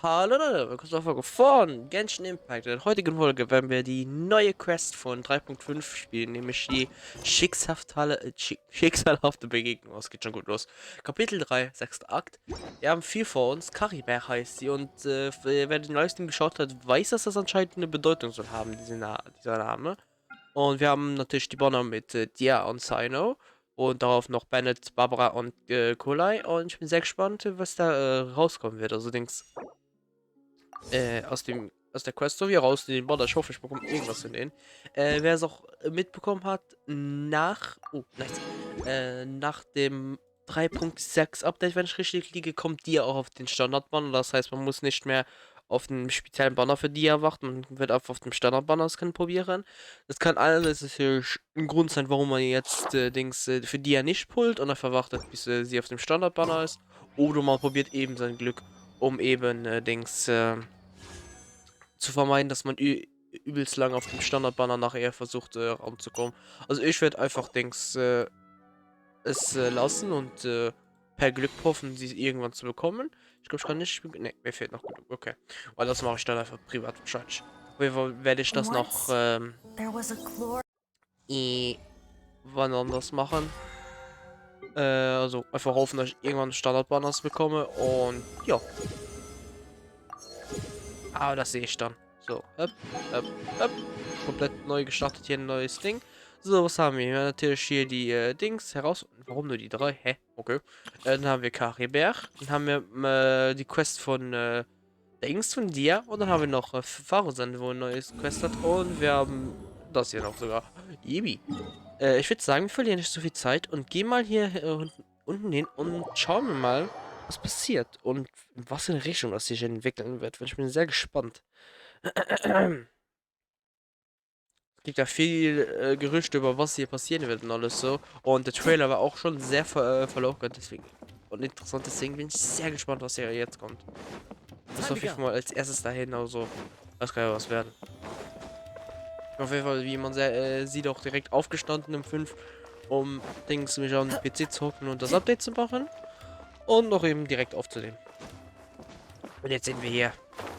Hallo Leute, willkommen zur Folge von Genshin Impact. In der heutigen Folge werden wir die neue Quest von 3.5 spielen, nämlich die schicksalhafte Begegnung. Es geht schon gut los. Kapitel 3, 6. Akt. Wir haben viel vor uns. Caribert heißt sie und wer den Livestream geschaut hat, weiß, dass das anscheinend eine Bedeutung soll haben, dieser Name. Und wir haben natürlich die Bonner mit Dia und Sino. Und darauf noch Bennett, Barbara und Kolai. Und ich bin sehr gespannt, was da rauskommen wird. Also aus der Quest so wie raus in den Border. Ich hoffe, ich bekomme irgendwas in den. Wer es auch mitbekommen hat, nach dem 3.6 Update, wenn ich richtig liege, kommt die auch auf den Standard-Banner. Das heißt, man muss nicht mehr auf den speziellen Banner für die warten. Man wird einfach auf dem Standard-Banner probieren. Das kann alles natürlich ein Grund sein, warum man jetzt für die nicht pullt und einfach wartet, bis sie auf dem Standard-Banner ist. Oder man probiert eben sein Glück, um eben zu vermeiden, dass man übelst lang auf dem Standardbanner nachher versucht ranzukommen. Also ich werde einfach es lassen und per Glück hoffen, sie irgendwann zu bekommen. Ich glaube, ich kann nicht. Ne, mir fehlt noch genug. Okay. Weil das mache ich dann einfach privat wahrscheinlich. Auf jeden Fall werde ich das noch wann anders machen. Also einfach hoffen, dass ich irgendwann Standardbanners bekomme und ja. Aber das sehe ich dann. So, hopp, hopp, hopp. Komplett neu gestartet, hier ein neues Ding. So, was haben wir? Wir haben natürlich hier die Dings heraus. Warum nur die drei? Hä? Okay. Dann haben wir Caribert. Dann haben wir die Quest von Dings von dir. Und dann haben wir noch Farosan, wo ein neues Quest hat. Und wir haben das hier noch sogar. Yibi. Ich würde sagen, wir verlieren nicht so viel Zeit und gehen mal hier unten hin und schauen wir mal, was passiert und in was in Richtung das sich entwickeln wird. Ich bin sehr gespannt. Es gibt ja viel Gerüchte über was hier passieren wird und alles so. Und der Trailer war auch schon sehr verlockend, deswegen. Und interessant, deswegen bin ich sehr gespannt, was hier jetzt kommt. Das auf jeden Fall mal als erstes dahin, also das kann ja was werden. Auf jeden Fall, wie man sieht, auch direkt aufgestanden im 5, um Dings mich an den PC zu hocken und das Update zu machen. Und noch eben direkt aufzunehmen. Und jetzt sind wir hier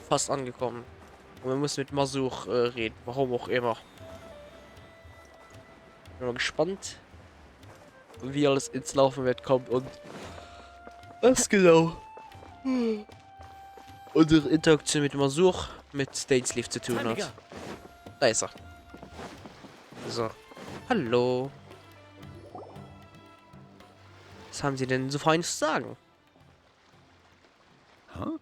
fast angekommen. Und wir müssen mit Masuch reden, warum auch immer. Bin mal gespannt, wie alles ins Laufen wird kommt und was genau unsere Interaktion mit Masuch mit Dainsleif zu tun hat. Da ist er. So. Hallo. Was haben Sie denn so Feines zu sagen? Huh?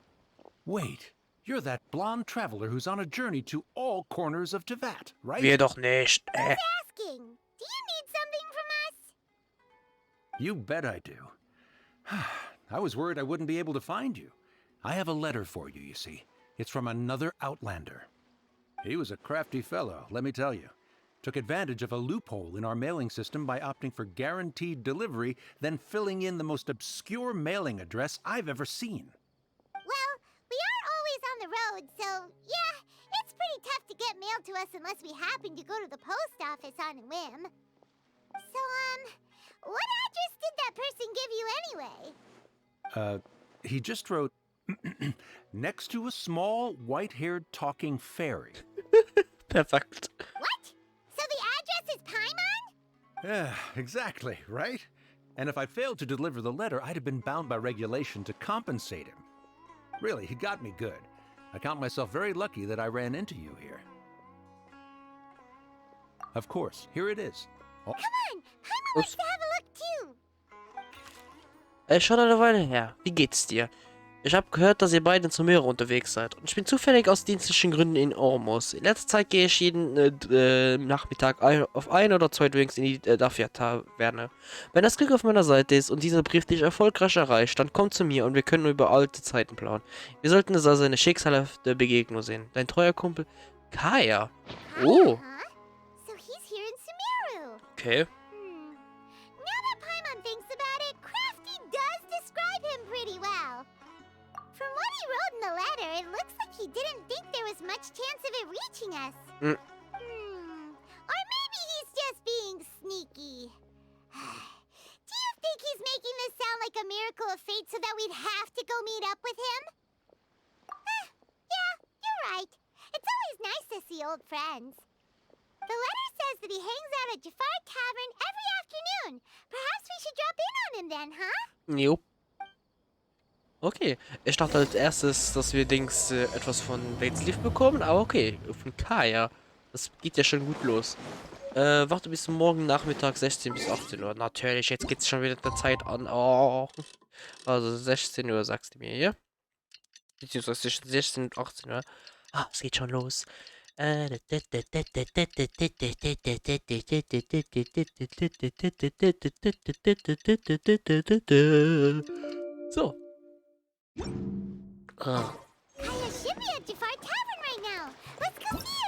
Wait, you're that blonde traveler who's on a journey to all corners of Teyvat, right? Wir doch nicht. Asking, do you need something from us? You bet I do. I was worried I wouldn't be able to find you. I have a letter for you, you see. It's from another Outlander. He was a crafty fellow, let me tell you. Took advantage of a loophole in our mailing system by opting for guaranteed delivery, then filling in the most obscure mailing address I've ever seen. Well, we aren't always on the road, so yeah, it's pretty tough to get mail to us unless we happen to go to the post office on a whim. So, what address did that person give you anyway? He just wrote, next to a small, white-haired talking fairy. Perfekt. What? So the address is Paimon? Yeah, exactly, right? And if I failed to deliver the letter, I'd have been bound by regulation to compensate him. Really, he got me good. I count myself very lucky that I ran into you here. Of course, here it is. Oh, Come on, Paimon wants to have a look too. Schon eine Weile her. Wie geht's dir? Ich habe gehört, dass ihr beide zum Meer unterwegs seid. Und ich bin zufällig aus dienstlichen Gründen in Ormus. In letzter Zeit gehe ich jeden Nachmittag auf ein oder zwei Drinks in die Dafia-Taverne. Wenn das Glück auf meiner Seite ist und dieser Brief dich erfolgreich erreicht, dann komm zu mir und wir können über alte Zeiten plaudern. Wir sollten es also eine schicksalhafte Begegnung sehen. Dein treuer Kumpel Kaeya. Oh. Huh? So he's here in Sumeru. Okay. Now that Paimon thinks about it, Crafty does describe him pretty well. From what he wrote in the letter, it looks like he didn't think there was much chance of it reaching us. Or maybe he's just being sneaky. Do you think he's making this sound like a miracle of fate so that we'd have to go meet up with him? right. It's always nice to see old friends. The letter says that he hangs out at Jafar Tavern every afternoon. Perhaps we should drop in on him then, huh? Jo. Okay. Ich dachte als erstes, dass wir etwas von Dainsleif bekommen, aber okay, von Kaeya. Das geht ja schon gut los. Warte bis morgen Nachmittag 16 bis 18 Uhr. Natürlich, jetzt geht's schon wieder der Zeit an. Oh. Also 16 Uhr sagst du mir, ja? Beziehungsweise zwischen 16 und 18 Uhr. Ah, es geht schon los. So. Ah. Kaeya should be at Jafar Tavern right now. Let's go see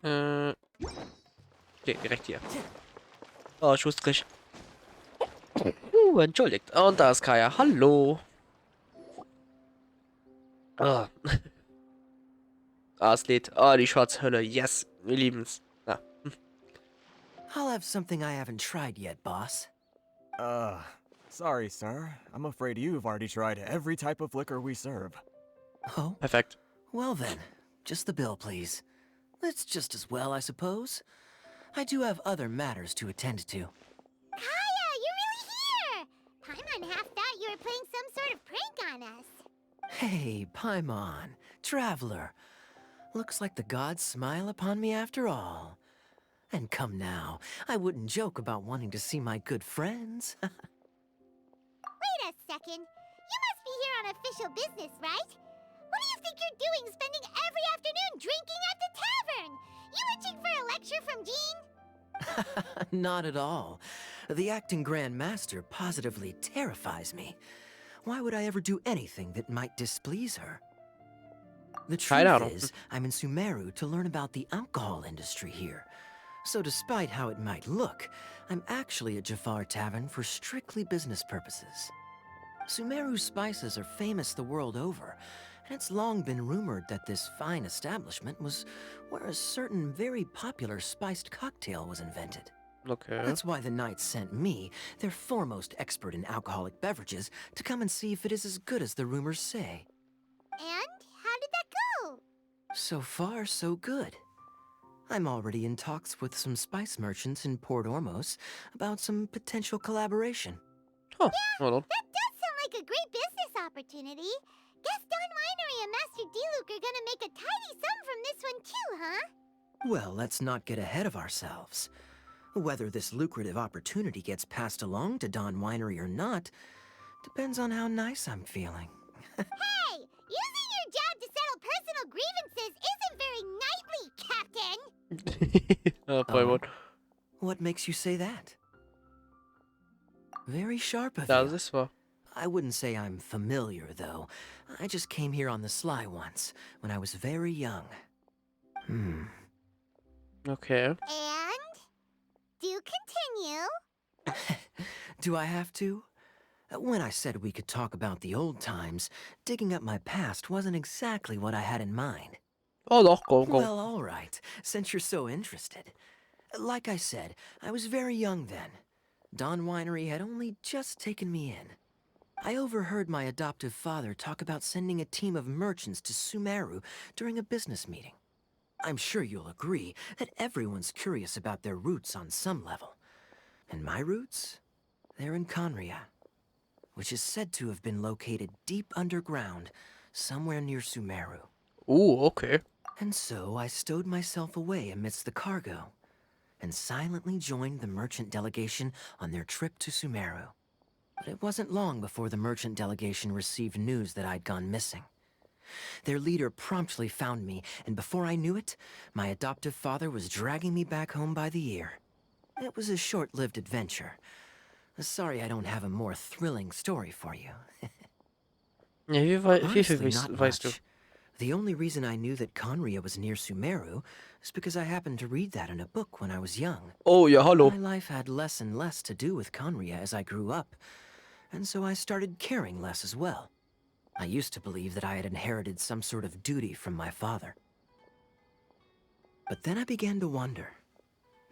him. Okay, direkt hier. Oh, ich wusste nicht. Entschuldigt. Und da ist Kaeya. Hallo. Ah. Ah, es lädt. Ah, die Schwarzhölle. Yes. Wir lieben's. Ja. I'll have something I haven't tried yet, boss. Sorry, sir. I'm afraid you've already tried every type of liquor we serve. Oh? Perfekt. Well then, just the bill, please. It's just as well, I suppose. I do have other matters to attend to. Kaeya, you're really here! Paimon half thought you were playing some sort of prank on us. Hey, Paimon, traveler. Looks like the gods smile upon me after all. And come now, I wouldn't joke about wanting to see my good friends. Wait a second. You must be here on official business, right? What do you think you're doing spending every afternoon drinking at the tavern? You itching for a lecture from Jean? Not at all. The acting Grand Master positively terrifies me. Why would I ever do anything that might displease her? The truth is, I'm in Sumeru to learn about the alcohol industry here. So despite how it might look, I'm actually at Jafar Tavern for strictly business purposes. Sumeru spices are famous the world over, and it's long been rumored that this fine establishment was where a certain very popular spiced cocktail was invented. Okay. That's why the Knights sent me, their foremost expert in alcoholic beverages, to come and see if it is as good as the rumors say. And how did that go? So far, so good. I'm already in talks with some spice merchants in Port Ormos about some potential collaboration. Huh. Hold on. That does sound like a great business opportunity. Guess Don Winery and Master D-Luke are gonna make a tidy sum from this one too, huh? Well, let's not get ahead of ourselves. Whether this lucrative opportunity gets passed along to Don Winery or not depends on how nice I'm feeling. Hey! Using your job to settle personal grievances isn't very knightly, Captain! Paimon. What makes you say that? Very sharp of Ja, you. das ist wahr. I wouldn't say I'm familiar, though. I just came here on the sly once, when I was very young. Okay. And? Do continue. Do I have to? When I said we could talk about the old times, digging up my past wasn't exactly what I had in mind. Oh doch, komm, komm. Well, all right, since you're so interested. Like I said, I was very young then. Don Winery had only just taken me in. I overheard my adoptive father talk about sending a team of merchants to Sumeru during a business meeting. I'm sure you'll agree that everyone's curious about their roots on some level. And my roots? They're in Kaeya, which is said to have been located deep underground, somewhere near Sumeru. Okay. And so I stowed myself away amidst the cargo, and silently joined the merchant delegation on their trip to Sumeru. But it wasn't long before the merchant delegation received news that I'd gone missing. Their leader promptly found me, and before I knew it, my adoptive father was dragging me back home by the ear. It was a short-lived adventure. Sorry I don't have a more thrilling story for you. Ja, wie viel Honestly, not weißt du? much. The only reason I knew that Kaeya was near Sumeru is because I happened to read that in a book when I was young. Oh, ja, hallo. My life had less and less to do with Kaeya as I grew up, and so I started caring less as well. I used to believe that I had inherited some sort of duty from my father. But then I began to wonder.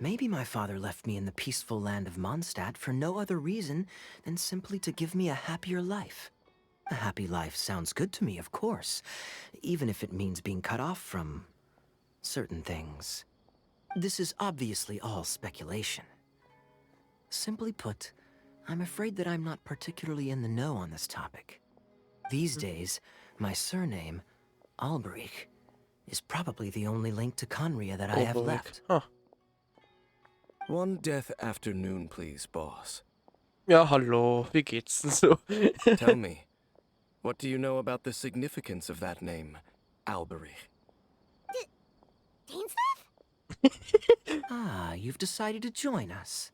Maybe my father left me in the peaceful land of Mondstadt for no other reason than simply to give me a happier life. A happy life sounds good to me, of course, even if it means being cut off from certain things. This is obviously all speculation. Simply put, I'm afraid that I'm not particularly in the know on this topic. These days, my surname, Alberich, is probably the only link to Kaeya that I have left. Huh. One death afternoon, please, boss. Ja, hallo, wie geht's denn so? Tell me, what do you know about the significance of that name, Alberich? Dainsleif? Ah, you've decided to join us.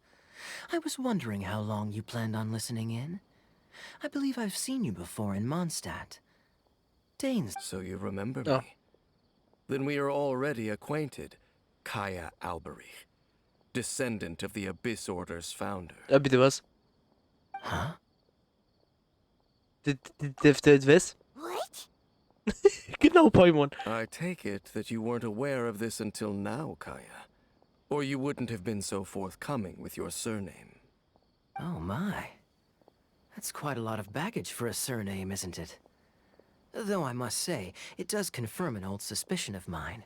I was wondering how long you planned on listening in. I believe I've seen you before in Mondstadt. Danes. So you remember Oh. me? Then we are already acquainted, Kaeya Alberich, descendant of the Abyss Order's founder. Bitte was? Huh? Was? What? Genau, Paimon. I take it that you weren't aware of this until now, Kaeya. Or you wouldn't have been so forthcoming with your surname. Oh my. That's quite a lot of baggage for a surname, isn't it? Though I must say, it does confirm an old suspicion of mine.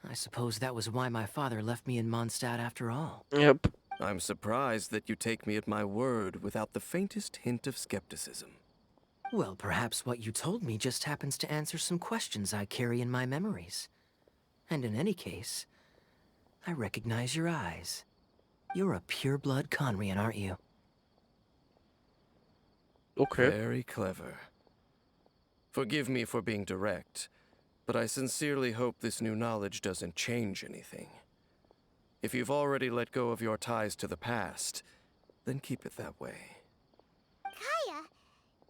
I suppose that was why my father left me in Mondstadt after all. Yep. I'm surprised that you take me at my word without the faintest hint of skepticism. Well, perhaps what you told me just happens to answer some questions I carry in my memories. And in any case, I recognize your eyes. You're a pure-blood Conrian, aren't you? Okay. Very clever. Forgive me for being direct, but I sincerely hope this new knowledge doesn't change anything. If you've already let go of your ties to the past, then keep it that way. Kaeya,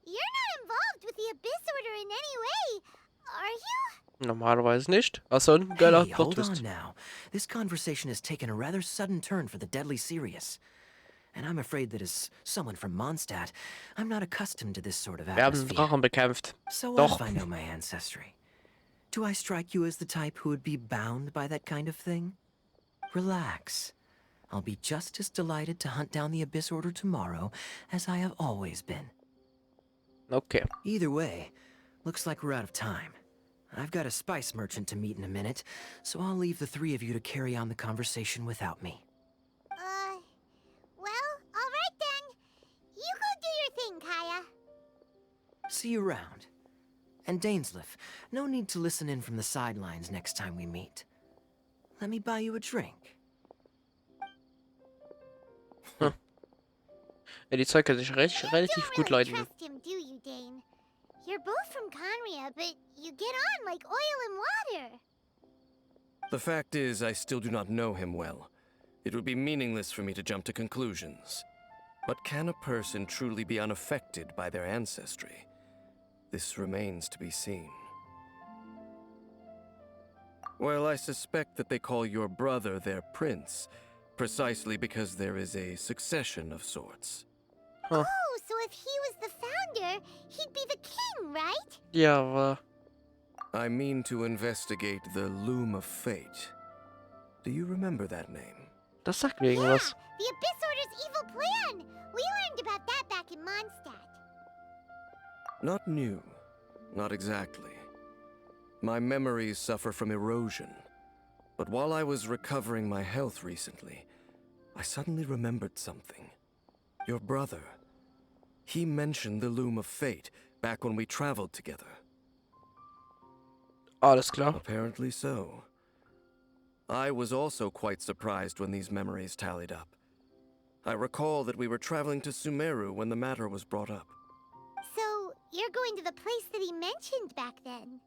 you're not involved with the Abyss Order in any way, are you? Normalerweise nicht. Also ein geiler Hey, hold Plot-Twist. on now. This conversation has taken a rather sudden turn for the deadly serious. And I'm afraid that as someone from Mondstadt, I'm not accustomed to this sort of Wir haben atmosphere. Drachen bekämpft. So what Doch. if I know my ancestry? Do I strike you as the type who would be bound by that kind of thing? Relax. I'll be just as delighted to hunt down the Abyss Order tomorrow as I have always been. Okay. Either way, looks like we're out of time. I've got a spice merchant to meet in a minute, so I'll leave the three of you to carry on the conversation without me. Well, alright then. You go do your thing, Kaeya. See you around. And Dainsleif, no need to listen in from the sidelines next time we meet. Let me buy you a drink. Ja, die zwei können sich relativ Don't gut really leiden. trust him, do you, Dane? You're both from Kaeya, but you get on like oil and water. The fact is, I still do not know him well. It would be meaningless for me to jump to conclusions. But can a person truly be unaffected by their ancestry? This remains to be seen. Well, I suspect that they call your brother their prince, precisely because there is a succession of sorts. Huh. Oh, so if he was the founder, he'd be the king, right? Ja, aber... I mean to investigate the Loom of Fate. Do you remember that name? Das sagt mir irgendwas. The Abyss Order's evil plan. We learned about that back in Mondstadt. Not new. Not exactly. My memories suffer from erosion. But while I was recovering my health recently, I suddenly remembered something. Your brother. He mentioned the Loom of Fate back when we traveled together. Alles klar. Apparently so. I was also quite surprised when these memories tallied up. I recall that we were traveling to Sumeru when the matter was brought up. So, you're going to the place that he mentioned back then?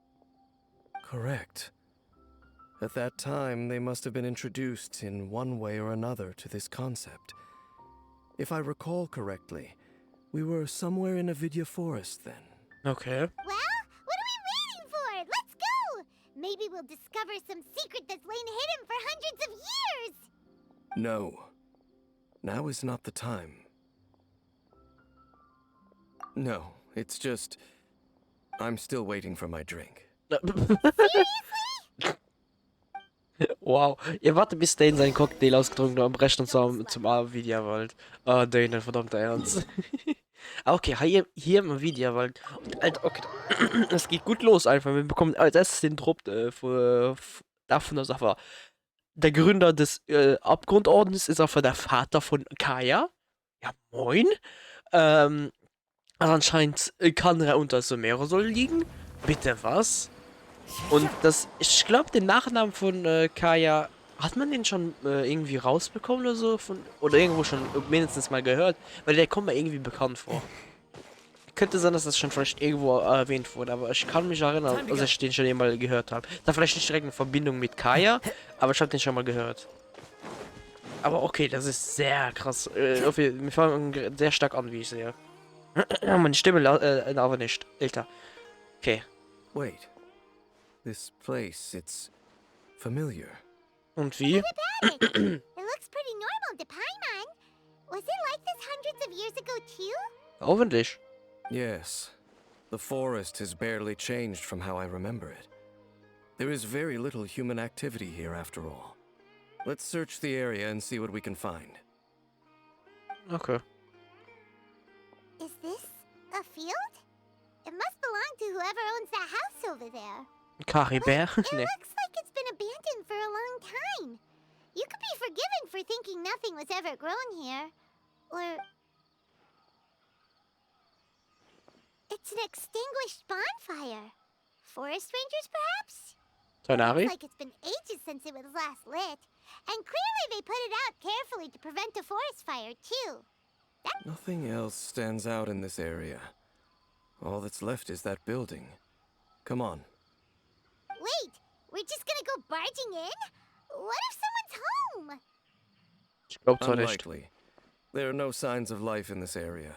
Correct. At that time, they must have been introduced in one way or another to this concept. If I recall correctly, we were somewhere in Avidya Forest then. Okay. Well, what are we waiting for? Let's go! Maybe we'll discover some secret that's lain hidden for hundreds of years! No. Now is not the time. No, it's just... I'm still waiting for my drink. Wow. Ihr wartet, bis Dane seinen Cocktail ausgetrunken hat und brecht uns zum Video wollt. Oh, Dane, verdammter Ernst. Ah, okay, hier im Video, weil. Und, Alter, okay. Es geht gut los einfach. Wir bekommen als erstes den Trupp davon, dass einfach der Gründer des Abgrundordens ist einfach der Vater von Kaeya. Ja, moin. Also anscheinend kann er unter Sumeru liegen. Bitte was? Und das, ich glaube, den Nachnamen von Kaeya, hat man den schon irgendwie rausbekommen oder so? Oder irgendwo schon mindestens mal gehört? Weil der kommt mir irgendwie bekannt vor. Könnte sein, dass das schon vielleicht irgendwo erwähnt wurde, aber ich kann mich erinnern, dass ich den schon einmal gehört habe. Da vielleicht nicht direkt in Verbindung mit Kaeya, aber ich habe den schon mal gehört. Aber okay, das ist sehr krass. Wir fangen sehr stark an, wie ich sehe. Meine Stimme aber nicht. Älter. Okay. Wait. This place, it's familiar. Und wie? It looks pretty normal to Paimon. Was it like this hundreds of years ago too? Hoffentlich. Yes. The forest has barely changed from how I remember it. There is very little human activity here after all. Let's search the area and see what we can find. Okay. Is this a field? It must belong to whoever owns that house over there. Caribert? It Nee. looks like it's been abandoned for a long time. You could be forgiven for thinking nothing was ever grown here. Or... It's an extinguished bonfire. Forest rangers, perhaps? Tonari? Looks like it's been ages since it was last lit. And clearly they put it out carefully to prevent a forest fire, too. Nothing else stands out in this area. All that's left is that building. Come on. Wait, we're just gonna go barging in? What if someone's home? Ich glaube zwar nicht. Unlikely. There are no signs of life in this area.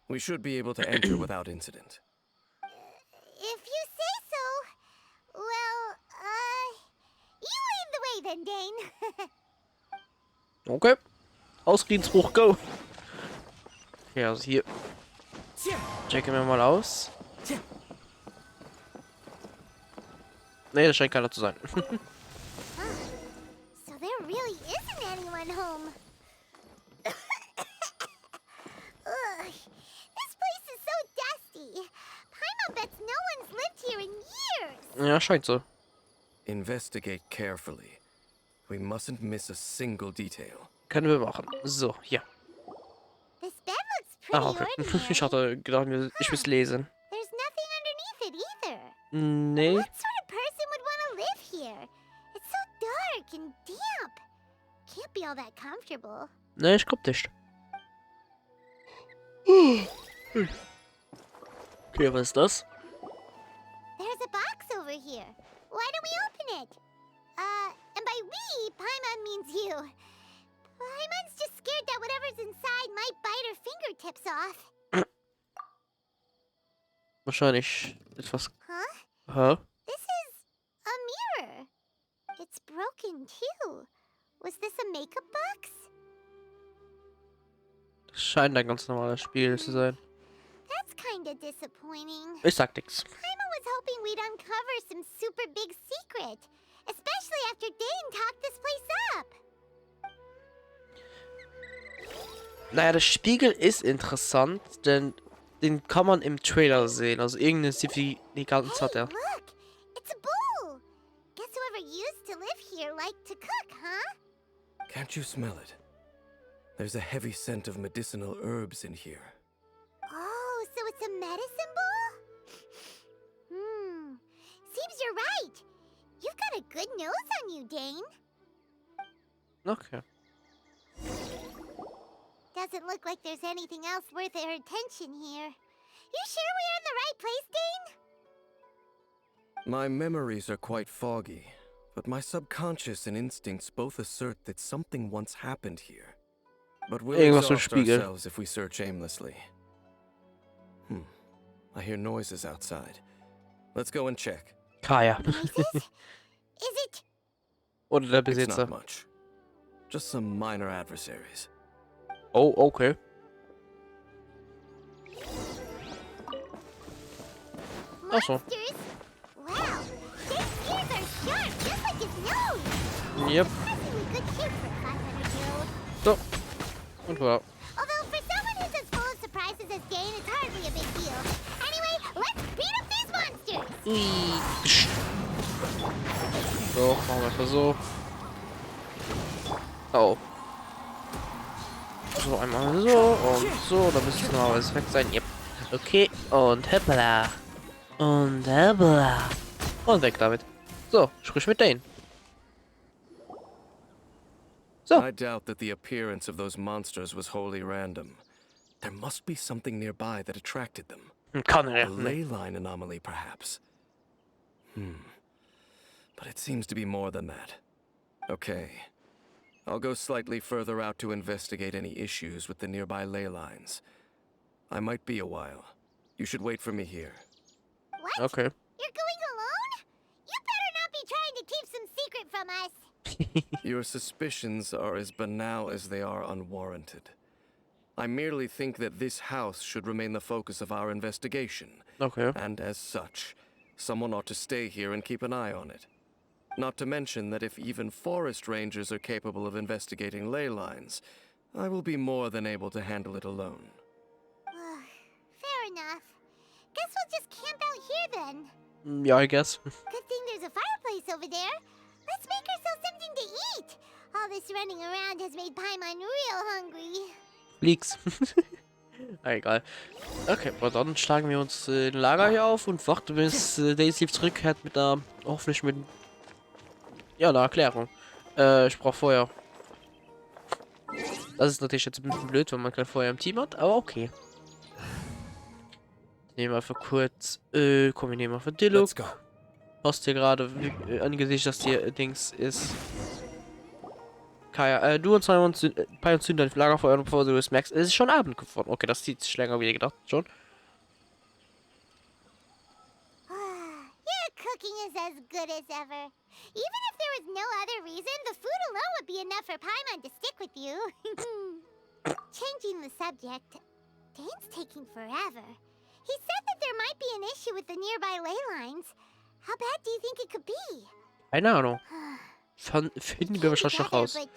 We should be able to enter without incident. If you say so. Well, you lead the way then, Dane. Okay. Ausfriedensbruch, go. Okay, also hier. Checken wir mal aus. Nee, das scheint keiner zu sein. So there really isn't anyone home. Ugh, this place is so dusty. Paimon bets no one's lived here in years. Ja, scheint so. Investigate carefully. We mustn't miss a single detail. Können wir machen. So, hier. This bed looks pretty Ah, okay. ordinary. Ich hatte gedacht, ich muss lesen. There's nothing underneath it either. Nee. What sort of person would want to live here? It's so dark and damp. Can't be all that comfortable. Nee, ich glaub nicht. Okay, was ist das? There's a box over here. Why don't we open it? And by we, Paimon means you. Paimon's just scared that whatever's inside might bite her fingertips off. Wahrscheinlich etwas. Huh? Hä? This is a mirror. It's broken too. Was this a makeup box? Das scheint ein ganz normales Spiel zu sein. That's kinda disappointing. Ich sag nix. Paimon was hoping we'd uncover some super big secret. Especially after Dane talked this place up. Naja, der Spiegel ist interessant, denn den kann man im Trailer sehen. Also irgendeine Signifikanz hat er. Look! It's a bowl! Guess whoever used to live here liked to cook, huh? Can't you smell it? There's a heavy scent of medicinal herbs in here. Oh, so it's a medicine bowl? Seems you're right. You've got a good nose on you, Dane. Okay. Doesn't look like there's anything else worth our attention here. You sure we're in the right place, Dane? My memories are quite foggy, but my subconscious and instincts both assert that something once happened here. But we'll Irgendwas vom exhaust Spiegel. ourselves if we search aimlessly. I hear noises outside. Let's go and check. Kaeya. Is it? Oder der It's Besitzer. not much. Just some minor adversaries. Oh, okay. Ach so. Monsters? Wow, Dane's ears are sharp, just like his nose. Yep. Surprisingly good shape for a 500-year-old. So. Und war. Although for someone who's as full of surprises as Dane, Ui. So, machen wir einfach so. Oh. So, einmal so und so. Da müsste es noch alles weg sein. Yep. Okay. Und hoppala. Und hoppala. Und weg damit. So, sprich mit denen. So. I doubt that the appearance of those monsters was wholly random. There must be something nearby that attracted them. Kann A er. ley line anomaly, perhaps. But it seems to be more than that. Okay. I'll go slightly further out to investigate any issues with the nearby ley lines. I might be a while. You should wait for me here. What? Okay. You're going alone? You better not be trying to keep some secret from us. Your suspicions are as banal as they are unwarranted. I merely think that this house should remain the focus of our investigation. Okay. And as such, someone ought to stay here and keep an eye on it. Not to mention that if even forest rangers are capable of investigating ley lines, I will be more than able to handle it alone. Fair enough. Guess we'll just camp out here then. Yeah, I guess. Good thing there's a fireplace over there. Let's make ourselves something to eat. All this running around has made Paimon real hungry. Leaks. Egal. Okay, aber dann schlagen wir uns ein Lager hier auf und warten, bis Dainsleif zurückkehrt mit einer, hoffentlich mit, ja, einer Erklärung. Ich brauche Feuer. Das ist natürlich jetzt ein bisschen blöd, wenn man kein Feuer im Team hat, aber okay. Nehmen wir einfach kurz Öl, komm, wir nehmen einfach Dillo. Hast hier gerade angesichts, dass hier Dings ist. Kaeya, du und Simon bei uns zünden dein Lagerfeuer, bevor du es merkst. Es ist schon Abend geworden. Okay, das zieht sich länger, wie gedacht. Schon. Your cooking is as good as ever. Even if there was no other reason, the food alone would be enough for Paimon to stick with you. Changing the subject, Dane's taking forever. He said that there might be an issue with the nearby ley lines. How bad do you think it could be? Keine Ahnung. Finden wir wahrscheinlich noch raus. But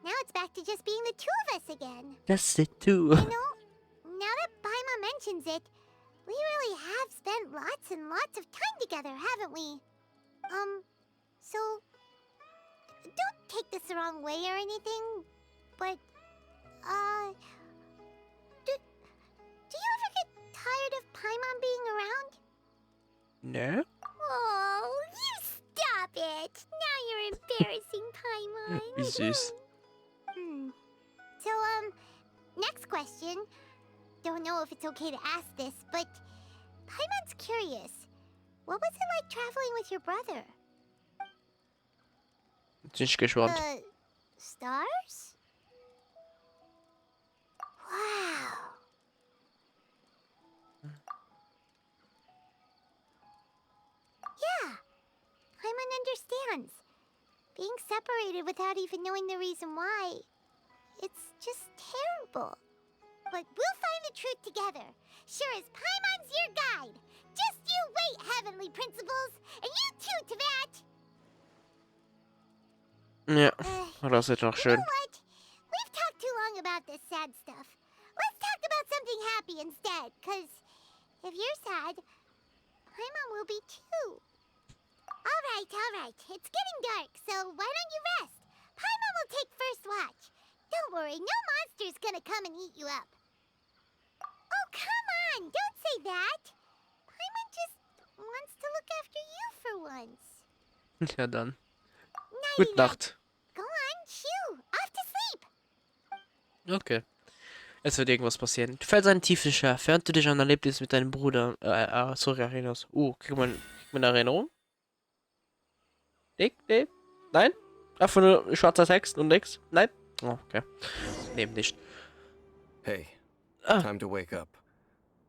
now it's back to just being the two of us again. That's it too. You know, now that Paimon mentions it, we really have spent lots and lots of time together, haven't we? So don't take this the wrong way or anything, but do you ever get tired of Paimon being around? Ne? Oh, you stop it! Now you're embarrassing, Paimon. Wie süß. So, next question. Don't know if it's okay to ask this, but Paimon's curious. What was it like traveling with your brother? Bin ich gespannt. The stars? Wow. Yeah, Paimon understands. Being separated without even knowing the reason why, it's just terrible. But we'll find the truth together. Sure as Paimon's your guide. Just you wait, Heavenly Principles, and you too, Teyvat. Ja, das ist noch You schön. know what? We've talked too long about this sad stuff. Let's talk about something happy instead, cause if you're sad, Paimon will be too. All right. It's getting dark, so why don't you rest? Paimon will take first watch. Don't worry, no monster's gonna come and eat you up. Oh, come on, don't say that. Paimon just wants to look after you for once. Ja dann. Nighty Gute night. Nacht. Go on, shoo, off to sleep. Okay. Es wird irgendwas passieren. Du fällst einen tiefen Schlaf, während du dich an ein Erlebnis mit deinem Bruder, sorry, erinnerst. Krieg mal eine Erinnerung? Nee? Nein? Einfach nur schwarzer Text und nix? Nein? Oh, okay. Nee, nicht. Hey, time to wake up.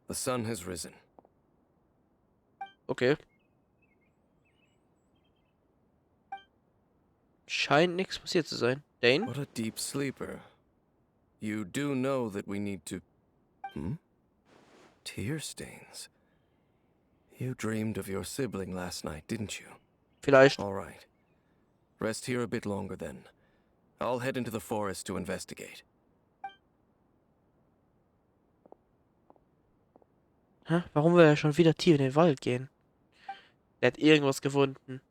The sun has risen. Okay. Scheint nichts passiert zu sein. Dane? What a deep sleeper. You do know that we need to... Tear stains. You dreamed of your sibling last night, didn't you? Vielleicht. All right. Rest here a bit longer then. I'll head into the forest to investigate. Hä? Warum will er schon wieder tief in den Wald gehen? Der hat irgendwas gefunden.